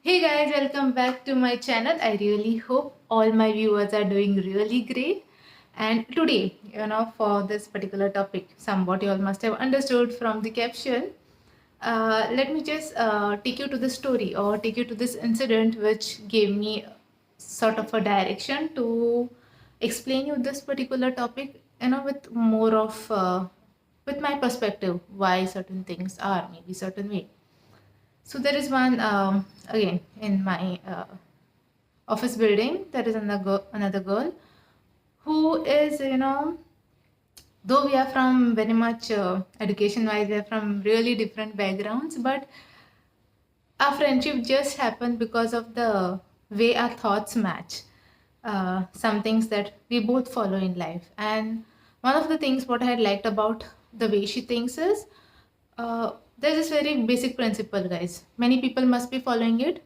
Hey guys, welcome back to my channel. I really hope all my viewers are doing really great. And today, for this particular topic, somewhat you all must have understood from the caption. Let me just take you to the story or take you to this incident which gave me sort of a direction to explain you this particular topic, with more of with my perspective, why certain things are maybe certain way. So there is one again in my office building. There is another girl who is, though we are from very much education wise, we are from really different backgrounds, but our friendship just happened because of the way our thoughts match. Some things that we both follow in life, and one of the things what I had liked about the way she thinks is there's this very basic principle, guys. Many people must be following it.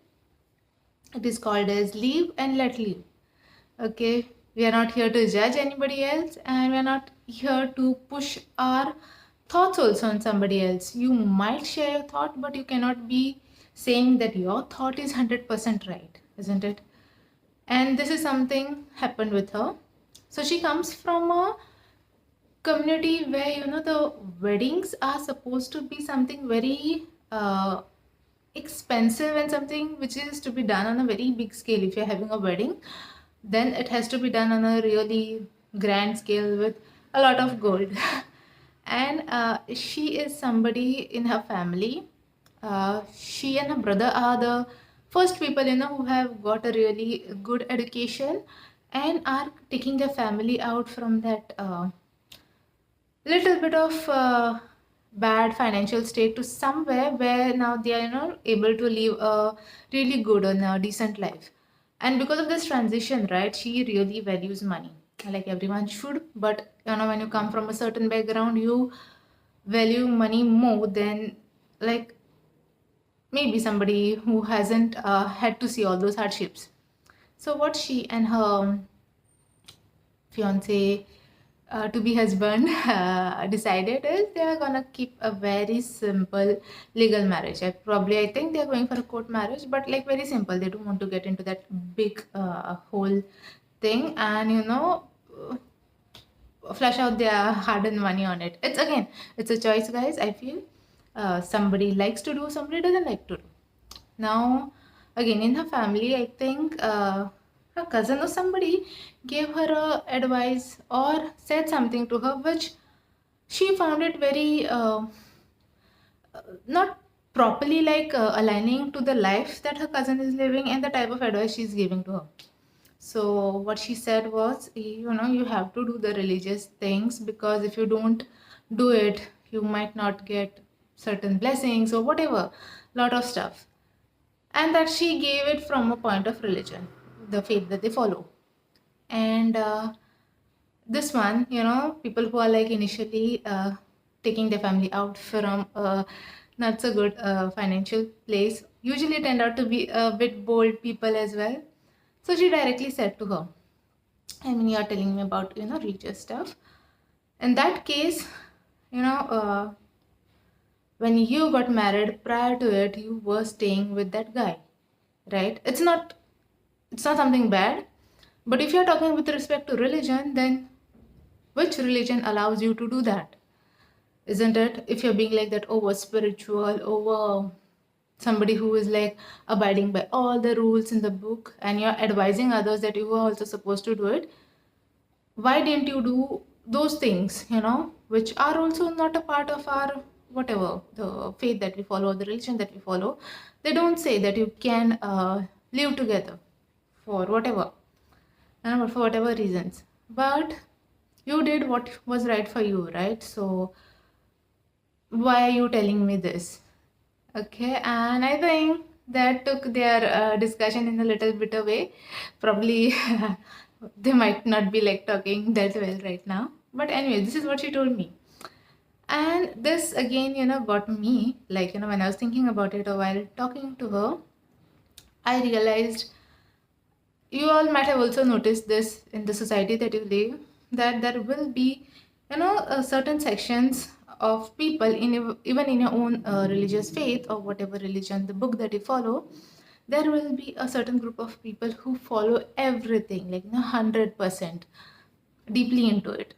It is called as leave and let leave. Okay, we are not here to judge anybody else, and we are not here to push our thoughts also on somebody else. You might share your thought, but you cannot be saying that your thought is 100% right, isn't it? And this is something happened with her. So she comes from a community where the weddings are supposed to be something very expensive and something which is to be done on a very big scale. If you're having a wedding, then it has to be done on a really grand scale with a lot of gold. And she is somebody in her family. She and her brother are the first people who have got a really good education and are taking their family out from that little bit of bad financial state to somewhere where now they are able to live a really good and a decent life. And because of this transition, right, she really values money like everyone should. But when you come from a certain background, you value money more than, like, maybe somebody who hasn't had to see all those hardships. So what she and her fiance, to be husband, decided is they are gonna keep a very simple legal marriage. I think they are going for a court marriage, but like very simple. They don't want to get into that big whole thing and flush out their hard-earned money on it. It's a choice, guys. I feel somebody likes to do, somebody doesn't like to do. Now, again, in her family, I think her cousin or somebody gave her advice or said something to her which she found it very not properly, like aligning to the life that her cousin is living and the type of advice she's giving to her. So what she said was, you have to do the religious things, because if you don't do it, you might not get certain blessings or whatever, lot of stuff. And that she gave it from a point of religion, the faith that they follow. And this one, people who are like initially taking their family out from not so good financial place usually tend out to be a bit bold people as well. So she directly said to her, I mean, you're telling me about religious stuff. In that case, when you got married, prior to it you were staying with that guy, right? It's not something bad. But if you're talking with respect to religion, then which religion allows you to do that? Isn't it? If you're being like that over spiritual, over somebody who is like abiding by all the rules in the book, and you're advising others that you were also supposed to do it, why didn't you do those things, which are also not a part of our whatever the faith that we follow, the religion that we follow? They don't say that you can live together for whatever, for whatever reasons, but you did what was right for you, right? So why are you telling me this? Okay, and I think that took their discussion in a little bit away. Probably they might not be like talking that well right now. But anyway, this is what she told me. And this again, got me, like, when I was thinking about it or while talking to her, I realized you all might have also noticed this in the society that you live, that there will be, certain sections of people in even in your own religious faith or whatever religion, the book that you follow, there will be a certain group of people who follow everything, like 100% deeply into it.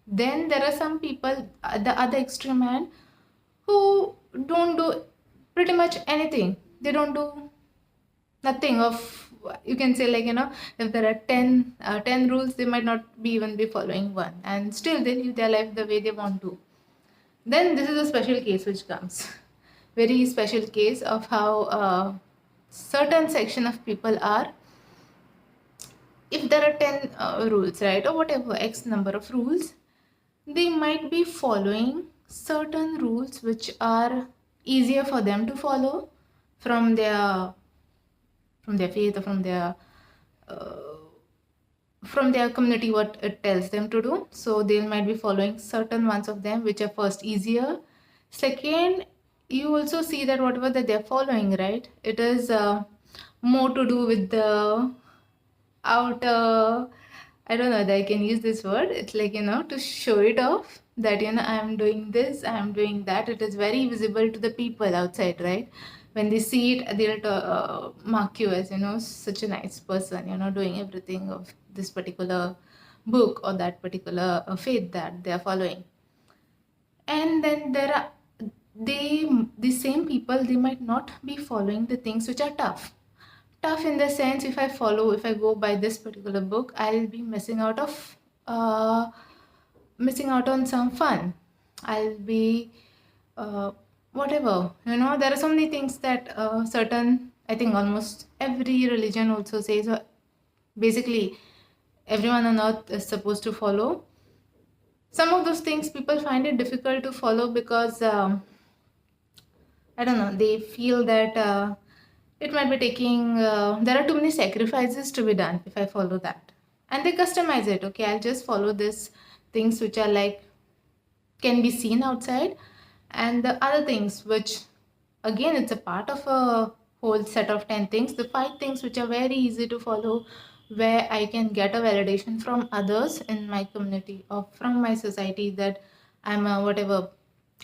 Then there are some people at the other extreme end who don't do pretty much anything. They don't do nothing of, you can say, like, if there are 10 rules, they might not be even be following one, and still they live their life the way they want to. Then this is a special case which comes, very special case of how certain section of people are, if there are 10 rules, right, or whatever x number of rules, they might be following certain rules which are easier for them to follow from their faith, or uh, from their community, what it tells them to do. So they might be following certain ones of them which are first easier. Second, you also see that whatever that they're following, right, it is more to do with the outer, I don't know that I can use this word. It's like, to show it off that, I'm doing this, I'm doing that. It is very visible to the people outside, right? When they see it, they'll mark you as, such a nice person, doing everything of this particular book or that particular faith that they are following. And then there are the same people, they might not be following the things which are tough in the sense, if I go by this particular book, I'll be missing out on some fun. I'll be whatever, there are so many things that certain, I think almost every religion also says, basically everyone on earth is supposed to follow. Some of those things people find it difficult to follow because I don't know, they feel that it might be taking, there are too many sacrifices to be done if I follow that. And they customize it. Okay, I'll just follow this things which are like, can be seen outside. And the other things, which again, it's a part of a whole set of 10 things, the 5 things which are very easy to follow, where I can get a validation from others in my community or from my society that I'm a whatever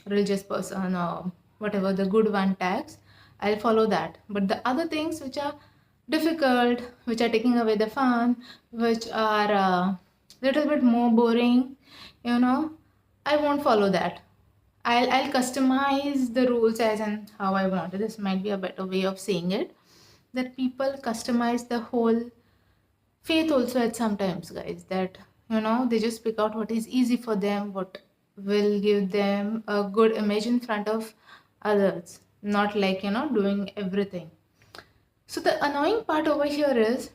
religious person or whatever the good one tags, I'll follow that. But the other things which are difficult, which are taking away the fun, which are little bit more boring, I won't follow that. I'll customize the rules as and how I want. This might be a better way of saying it. That people customize the whole faith also at sometimes, guys. That they just pick out what is easy for them, what will give them a good image in front of others, not like doing everything. So the annoying part over here is,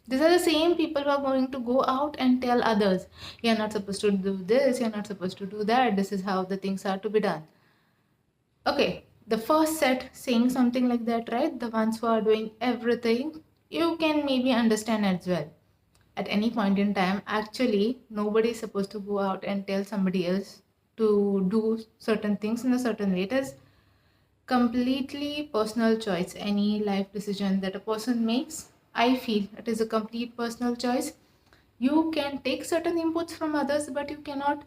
these are the same people who are going to go out and tell others, you're not supposed to do this, you're not supposed to do that, this is how the things are to be done. Okay, the first set saying something like that, right? The ones who are doing everything, you can maybe understand as well. At any point in time, actually, nobody is supposed to go out and tell somebody else to do certain things in a certain way. It is completely personal choice. Any life decision that a person makes, I feel it is a complete personal choice. You can take certain inputs from others, but you cannot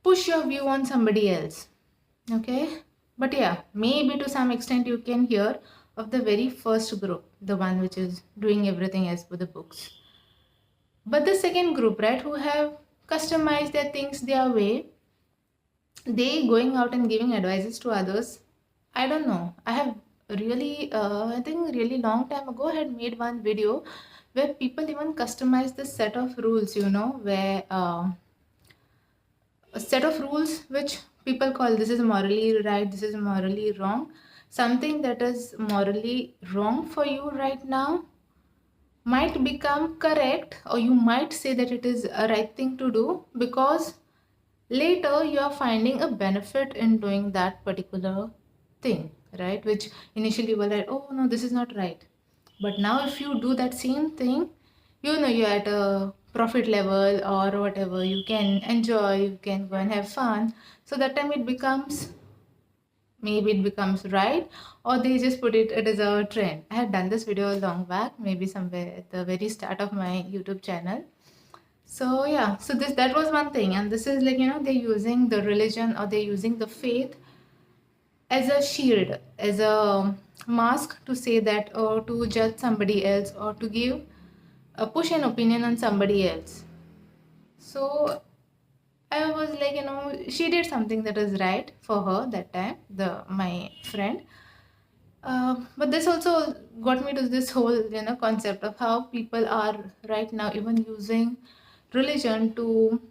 push your view on somebody else. Okay, but yeah, maybe to some extent you can hear of the very first group, the one which is doing everything as per the books. But the second group, right, who have customized their things their way, they going out and giving advices to others. I don't know. I have really, I think really long time ago, I had made one video where people even customize the set of rules, where a set of rules which people call, this is morally right, this is morally wrong. Something that is morally wrong for you right now might become correct, or you might say that it is a right thing to do, because later you are finding a benefit in doing that particular thing, right? Which initially you were like, oh no, this is not right. But now if you do that same thing, you're at a profit level or whatever, you can enjoy, you can go and have fun. So that time it becomes, maybe it becomes right, or they just put it as a trend. I had done this video a long back, maybe somewhere at the very start of my YouTube channel. So yeah, so that was one thing. And this is like, they're using the religion, or they're using the faith as a shield, as a mask to say that, or to judge somebody else, or to give push an opinion on somebody else. So I was like, she did something that was right for her that time, the my friend. But this also got me to this whole, concept of how people are right now even using religion to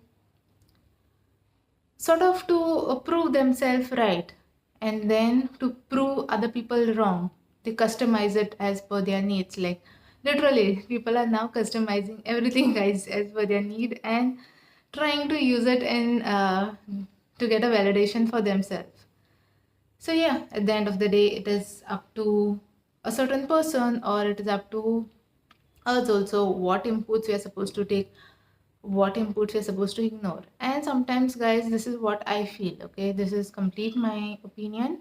sort of to prove themselves right, and then to prove other people wrong. They customize it as per their needs. Like literally, people are now customizing everything, guys, as per their need, and trying to use it in to get a validation for themselves. So yeah, at the end of the day, it is up to a certain person, or it is up to us also, what inputs we are supposed to take, what inputs we're supposed to ignore. And sometimes, guys, this is what I feel, okay? This is complete my opinion,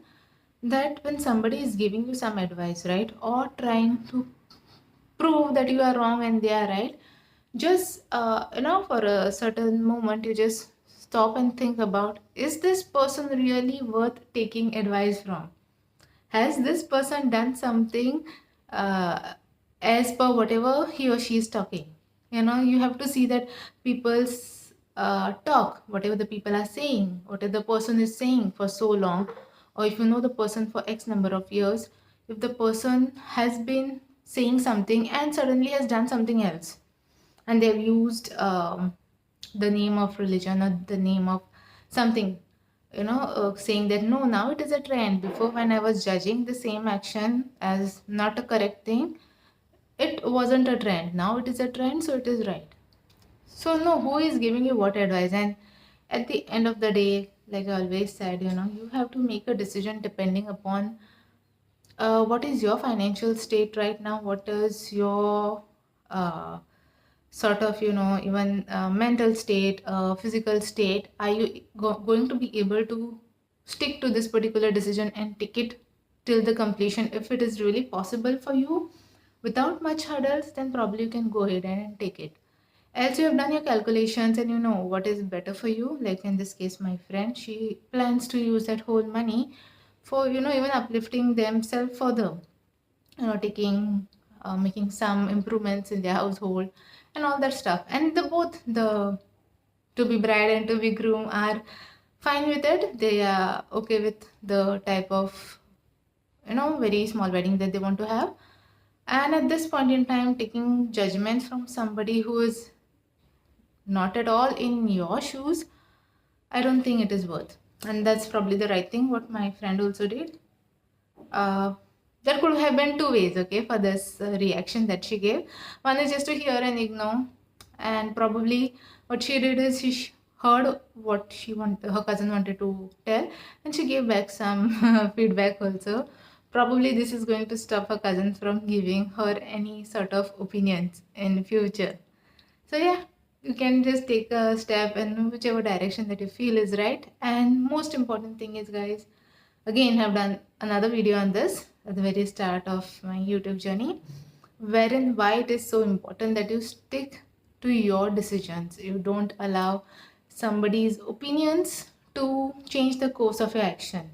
that when somebody is giving you some advice, right, or trying to prove that you are wrong and they are right, just for a certain moment, you just stop and think about, is this person really worth taking advice from? Has this person done something uh, as per whatever he or she is talking? You have to see that people's talk, whatever the people are saying, whatever the person is saying for so long, or if you know the person for X number of years, if the person has been saying something and suddenly has done something else, and they've used the name of religion or the name of something, saying that no, now it is a trend. Before, when I was judging the same action as not a correct thing, it wasn't a trend. Now it is a trend, so it is right. So no, who is giving you what advice? And at the end of the day, like I always said, you have to make a decision depending upon what is your financial state right now, what is your uh, sort of, even mental state, physical state. Are you going to be able to stick to this particular decision and take it till the completion? If it is really possible for you without much hurdles, then probably you can go ahead and take it. Else, you have done your calculations and you know what is better for you. Like in this case, my friend, she plans to use that whole money for, even uplifting themselves further, taking making some improvements in their household and all that stuff. And the both the to be bride and to be groom are fine with it. They are okay with the type of, very small wedding that they want to have. And at this point in time, taking judgments from somebody who is not at all in your shoes, I don't think it is worth. And that's probably the right thing what my friend also did. uh, there could have been two ways, okay, for this reaction that she gave. One is just to hear and ignore, and probably what she did is she heard what her cousin wanted to tell, and she gave back some feedback also. Probably this is going to stop her cousin from giving her any sort of opinions in future. So yeah, you can just take a step in whichever direction that you feel is right. And most important thing is, guys, again, have done another video on this at the very start of my YouTube journey, wherein why it is so important that you stick to your decisions. You don't allow somebody's opinions to change the course of your action.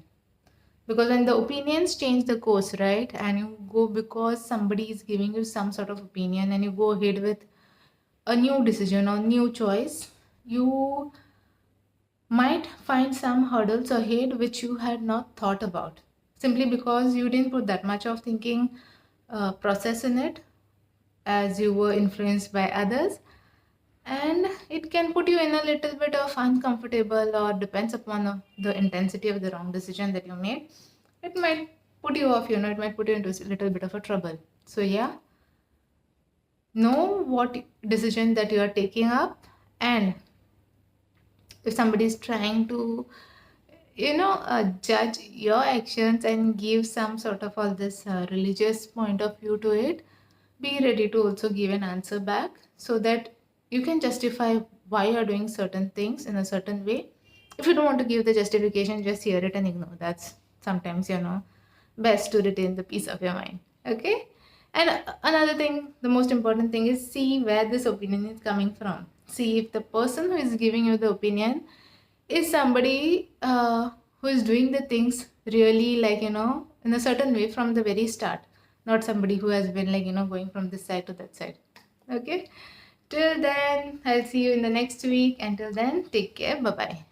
Because when the opinions change the course, right, and you go because somebody is giving you some sort of opinion and you go ahead with a new decision or new choice, you might find some hurdles ahead which you had not thought about, simply because you didn't put that much of thinking process in it, as you were influenced by others. And it can put you in a little bit of uncomfortable, or depends upon the intensity of the wrong decision that you made, it might put you off, it might put you into a little bit of a trouble. So yeah, know what decision that you are taking up. And if somebody is trying to, judge your actions and give some sort of all this religious point of view to it, be ready to also give an answer back, so that you can justify why you're doing certain things in a certain way. If you don't want to give the justification, just hear it and ignore. That's sometimes, best to retain the peace of your mind. Okay. And another thing, the most important thing is, see where this opinion is coming from. See if the person who is giving you the opinion is somebody who is doing the things really, like, in a certain way from the very start, not somebody who has been, like, going from this side to that side. Okay. Till then, I'll see you in the next week. Until then, take care. Bye bye.